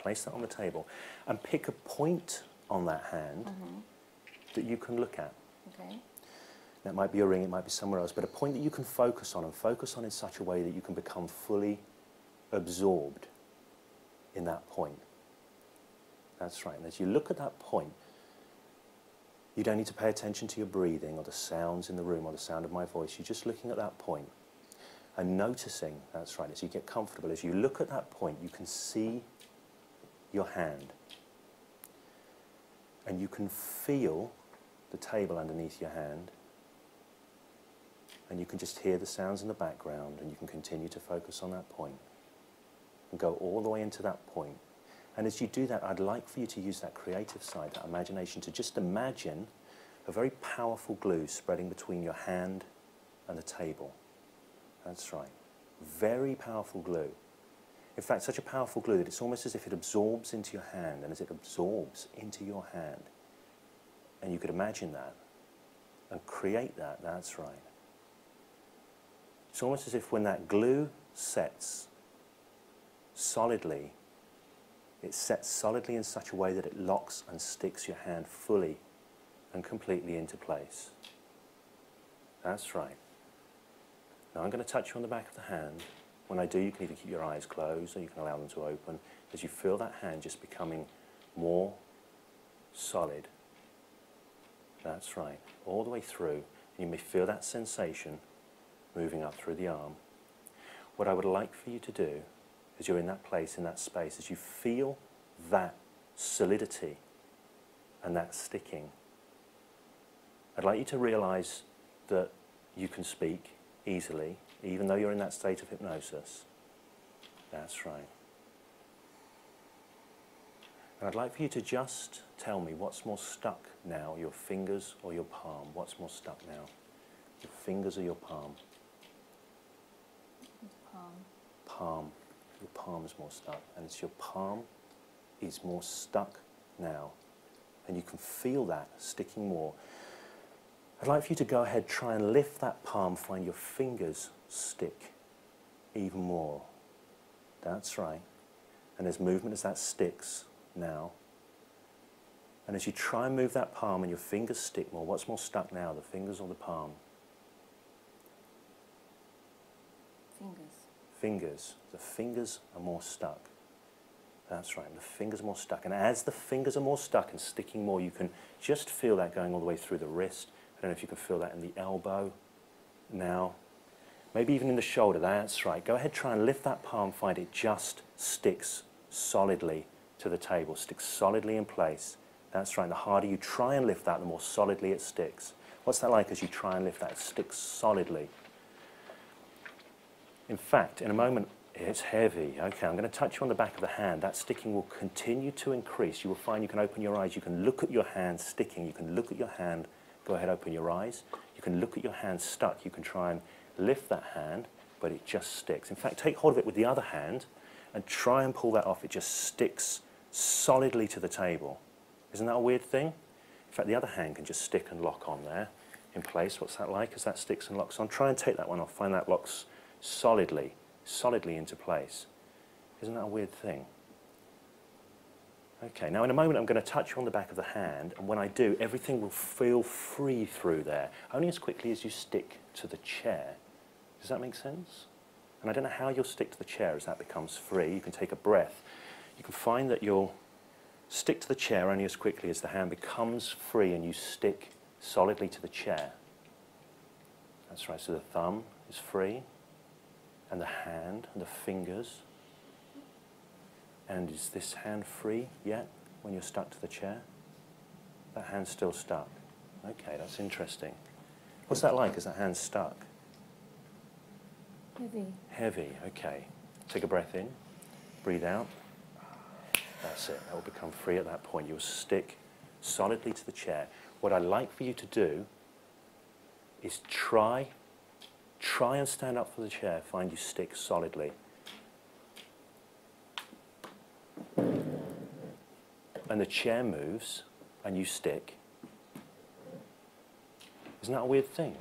Place that on the table and pick a point on that hand that you can look at. Okay. That might be a ring, it might be somewhere else, but a point that you can focus on, and focus on in such a way that you can become fully absorbed in that point. That's right. And as you look at that point, you don't need to pay attention to your breathing or the sounds in the room or the sound of my voice. You're just looking at that point and noticing, that's right, as you get comfortable, as you look at that point, you can see your hand. And you can feel the table underneath your hand. And you can just hear the sounds in the background, and you can continue to focus on that point and go all the way into that point. And as you do that, I'd like for you to use that creative side, that imagination, to just imagine a very powerful glue spreading between your hand and the table. That's right. Very powerful glue. In fact, such a powerful glue that it's almost as if it absorbs into your hand, and as it absorbs into your hand, and you could imagine that and create that, that's right. It's almost as if when that glue sets solidly, it sets solidly in such a way that it locks and sticks your hand fully and completely into place. That's right. Now I'm going to touch you on the back of the hand. When I do, you can either keep your eyes closed or you can allow them to open as you feel that hand just becoming more solid. That's right. All the way through. You may feel that sensation moving up through the arm. What I would like for you to do as you're in that place, in that space, as you feel that solidity and that sticking, I'd like you to realize that you can speak easily, even though you're in that state of hypnosis. That's right. And I'd like for you to just tell me what's more stuck now, your fingers or your palm. What's more stuck now? Your fingers or your palm? Palm. Palm. Your palm is more stuck, and it's your palm is more stuck now, and you can feel that sticking more. I'd like for you to go ahead, try and lift that palm, find your fingers stick even more. That's right. And there's movement as that sticks now. And as you try and move that palm and your fingers stick more, what's more stuck now, the fingers or the palm? Fingers. Fingers. The fingers are more stuck. That's right, the fingers are more stuck. And as the fingers are more stuck and sticking more, you can just feel that going all the way through the wrist. I don't know if you can feel that in the elbow now. Maybe even in the shoulder. That's right. Go ahead, try and lift that palm, find it just sticks solidly to the table, sticks solidly in place. That's right. The harder you try and lift that, the more solidly it sticks. What's that like as you try and lift that? It sticks solidly. In fact, in a moment, it's heavy. Okay, I'm going to touch you on the back of the hand. That sticking will continue to increase. You will find you can open your eyes. You can look at your hand sticking. You can look at your hand. Go ahead, open your eyes. You can look at your hand stuck. You can try and lift that hand, but it just sticks. In fact, take hold of it with the other hand and try and pull that off. It just sticks solidly to the table. Isn't that a weird thing? In fact, the other hand can just stick and lock on there in place. What's that like as that sticks and locks on? Try and take that one off. Find that locks solidly into place. Isn't that a weird thing? Okay, now in a moment I'm going to touch you on the back of the hand, and when I do, everything will feel free through there, only as quickly as you stick to the chair. Does that make sense? And I don't know how you'll stick to the chair as that becomes free. You can take a breath. You can find that you'll stick to the chair only as quickly as the hand becomes free and you stick solidly to the chair. That's right, so the thumb is free, and the hand and the fingers. And is this hand free yet when you're stuck to the chair? That hand's still stuck. Okay, that's interesting. What's that like as that hand's stuck? Heavy. Heavy, okay. Take a breath in, breathe out. That's it, that will become free at that point. You'll stick solidly to the chair. What I'd like for you to do is try and stand up for the chair, find you stick solidly. And the chair moves and you stick. Isn't that a weird thing?